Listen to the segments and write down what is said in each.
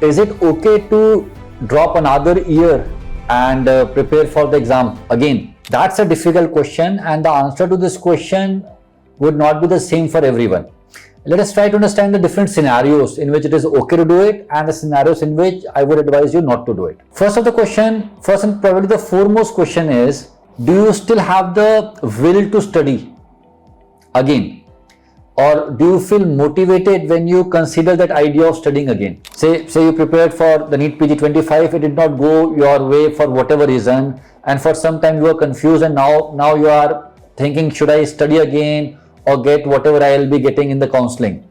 Is it okay to drop another year and prepare for the exam again? That's a difficult question, and the answer to this question would not be the same for everyone. Let us try to understand the different scenarios in which it is okay to do it and the scenarios in which I would advise you not to do it. First and probably the foremost question is, do you still have the will to study again? Or do you feel motivated when you consider that idea of studying again? Say you prepared for the NEET PG 25, it did not go your way for whatever reason, and for some time you were confused, and now you are thinking, should I study again or get whatever I will be getting in the counseling?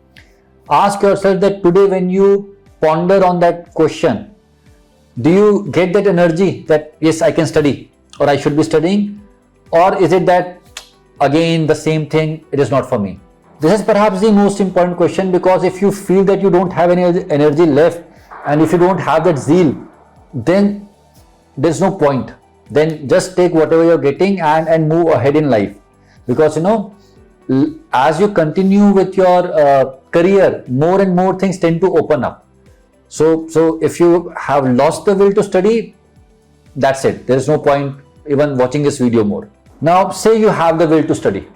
Ask yourself that today when you ponder on that question, do you get that energy that yes, I can study or I should be studying? Or is it that again the same thing, it is not for me? This is perhaps the most important question, because if you feel that you don't have any energy left and if you don't have that zeal, then there's no point. Then just take whatever you're getting and move ahead in life. Because as you continue with your career, more and more things tend to open up. So if you have lost the will to study, that's it. There is no point even watching this video more. Now, say you have the will to study.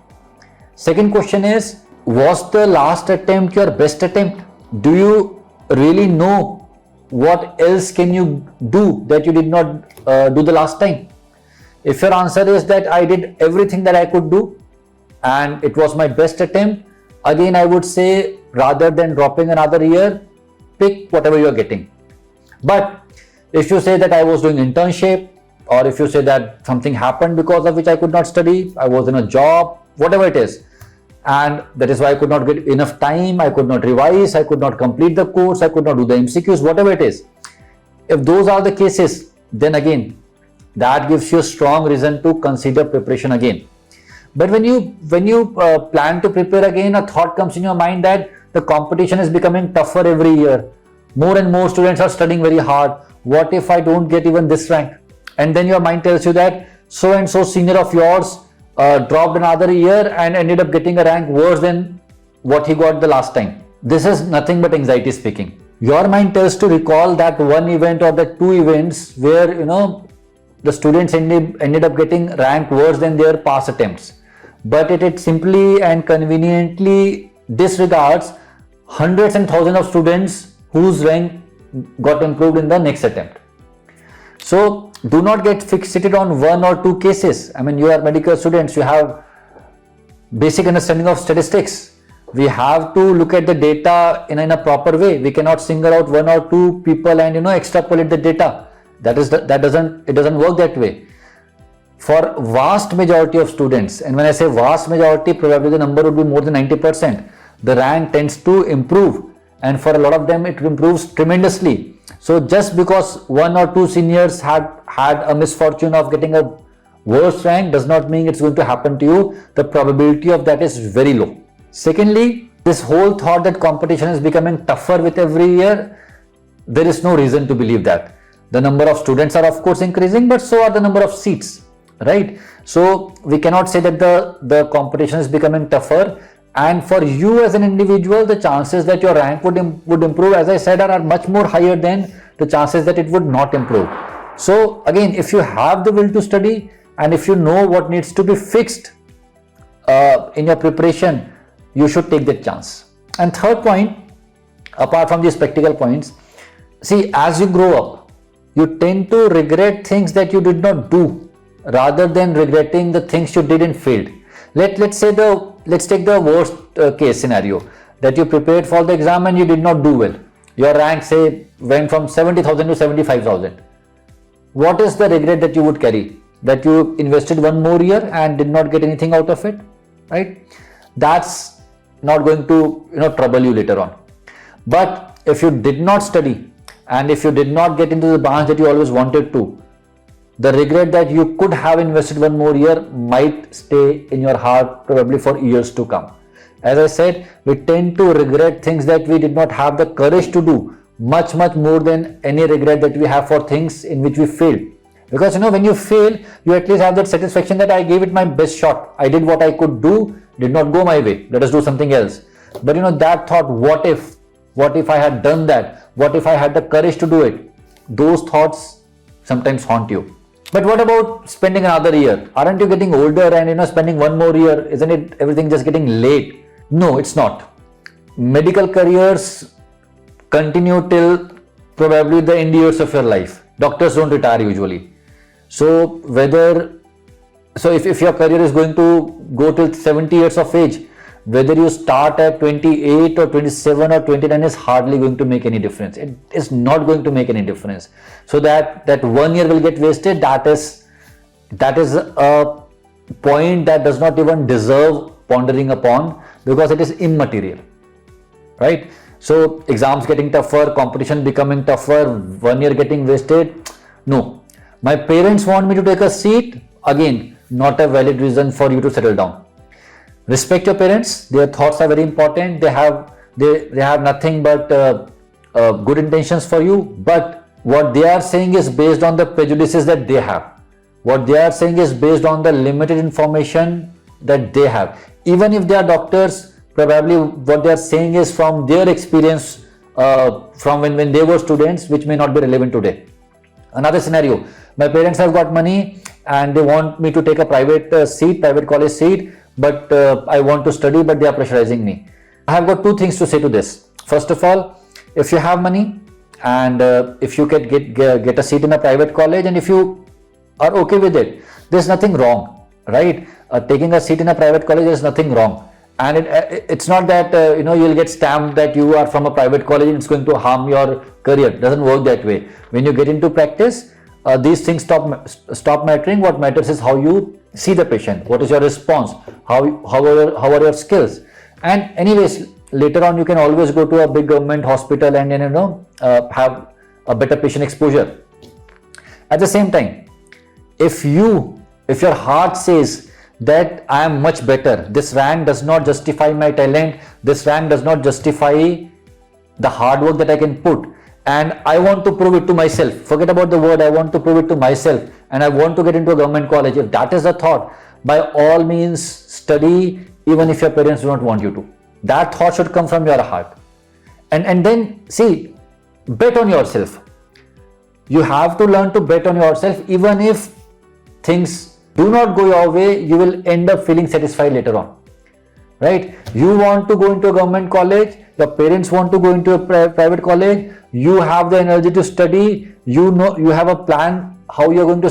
Second question is, was the last attempt your best attempt? Do you really know what else can you do that you did not do the last time? If your answer is that I did everything that I could do and it was my best attempt, again I would say, rather than dropping another year, pick whatever you are getting. But if you say that I was doing internship, or if you say that something happened because of which I could not study, I was in a job, whatever it is, and that is why I could not get enough time, I could not revise, I could not complete the course, I could not do the MCQs, whatever it is. If those are the cases, then again, that gives you a strong reason to consider preparation again. But when you plan to prepare again, a thought comes in your mind that the competition is becoming tougher every year. More and more students are studying very hard. What if I don't get even this rank? And then your mind tells you that so and so senior of yours dropped another year and ended up getting a rank worse than what he got the last time. This is nothing but anxiety speaking. Your mind tells to recall that one event or the two events where the students ended up getting rank worse than their past attempts, but it simply and conveniently disregards hundreds and thousands of students whose rank got improved in the next attempt. So do not get fixated on one or two cases. I mean, you are medical students, you have basic understanding of statistics. We have to look at the data in a proper way. We cannot single out one or two people and extrapolate the data. It doesn't work that way. For vast majority of students, and when I say vast majority, probably the number would be more than 90%, the rank tends to improve, and for a lot of them it improves tremendously. So just because one or two seniors had a misfortune of getting a worse rank does not mean it's going to happen to you. The probability of that is very low. Secondly, this whole thought that competition is becoming tougher with every year, there is no reason to believe that. The number of students are of course increasing, but so are the number of seats, right? So we cannot say that the competition is becoming tougher. And for you as an individual, the chances that your rank would improve, as I said, are much more higher than the chances that it would not improve. So again, if you have the will to study and if you know what needs to be fixed in your preparation, you should take that chance. And third point, apart from these practical points, see, as you grow up, you tend to regret things that you did not do rather than regretting the things you did and failed. Let's take the worst case scenario, that you prepared for the exam and you did not do well. Your rank, say, went from 70,000 to 75,000. What is the regret that you would carry? That you invested one more year and did not get anything out of it, right? That's not going to trouble you later on. But if you did not study and if you did not get into the branch that you always wanted to, the regret that you could have invested one more year might stay in your heart probably for years to come. As I said, we tend to regret things that we did not have the courage to do much more than any regret that we have for things in which we failed. Because when you fail, you at least have that satisfaction that I gave it my best shot. I did what I could do, did not go my way. Let us do something else. But that thought, what if, What if I had done that? What if I had the courage to do it? Those thoughts sometimes haunt you. But what about spending another year? Aren't you getting older and spending one more year? Isn't it everything just getting late? No, it's not. Medical careers continue till probably the end years of your life. Doctors don't retire usually. So if your career is going to go till 70 years of age, whether you start at 28 or 27 or 29 is hardly going to make any difference. It is not going to make any difference. So that 1 year will get wasted. That is a point that does not even deserve pondering upon, because it is immaterial, right? So exams getting tougher, competition becoming tougher, 1 year getting wasted. No, my parents want me to take a seat. Again, not a valid reason for you to settle down. Respect your parents. Their thoughts are very important. They have nothing but good intentions for you. But what they are saying is based on the prejudices that they have. What they are saying is based on the limited information that they have. Even if they are doctors, probably what they are saying is from their experience from when they were students, which may not be relevant today. Another scenario: my parents have got money and they want me to take a private college seat, but I want to study, but they are pressurizing me. I have got two things to say to this. First of all, if you have money and if you can get a seat in a private college, and if you are okay with it, there's nothing wrong, right? Taking a seat in a private college, there's nothing wrong. And it's not that you'll get stamped that you are from a private college and it's going to harm your career. It doesn't work that way. When you get into practice, these things stop mattering. What matters is how you see the patient. What is your response? How are your skills? And anyways, later on you can always go to a big government hospital and have a better patient exposure. At the same time, if your heart says that I am much better, this rank does not justify my talent, this rank does not justify the hard work that I can put, and I want to prove it to myself. Forget about the word, I want to prove it to myself, and I want to get into a government college. If that is the thought, by all means study, even if your parents do not want you to. That thought should come from your heart. And then see, bet on yourself. You have to learn to bet on yourself. Even if things do not go your way, you will end up feeling satisfied later on, right? You want to go into a government college, your parents want to go into a private college, you have the energy to study, you have a plan how you're going to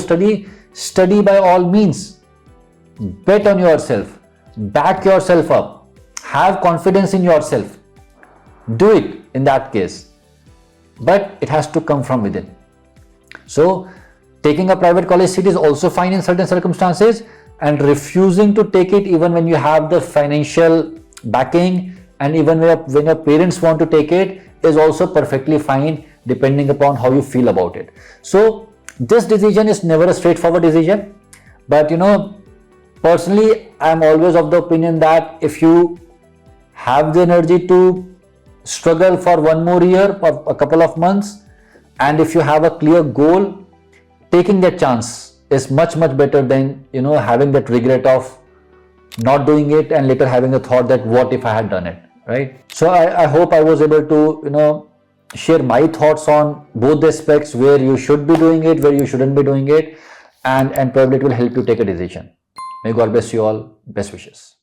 study by all means. Bet on yourself, back yourself up, have confidence in yourself. Do it in that case, but it has to come from within. So taking a private college seat is also fine in certain circumstances, and refusing to take it even when you have the financial backing and even when your parents want to take it is also perfectly fine, depending upon how you feel about it. So this decision is never a straightforward decision, but personally I'm always of the opinion that if you have the energy to struggle for one more year or a couple of months, and if you have a clear goal, taking that chance is much better than having that regret of not doing it and later having a thought that what if I had done it, right? So I hope I was able to share my thoughts on both the aspects, where you should be doing it, where you shouldn't be doing it, and probably it will help you take a decision. May God bless you all. Best wishes.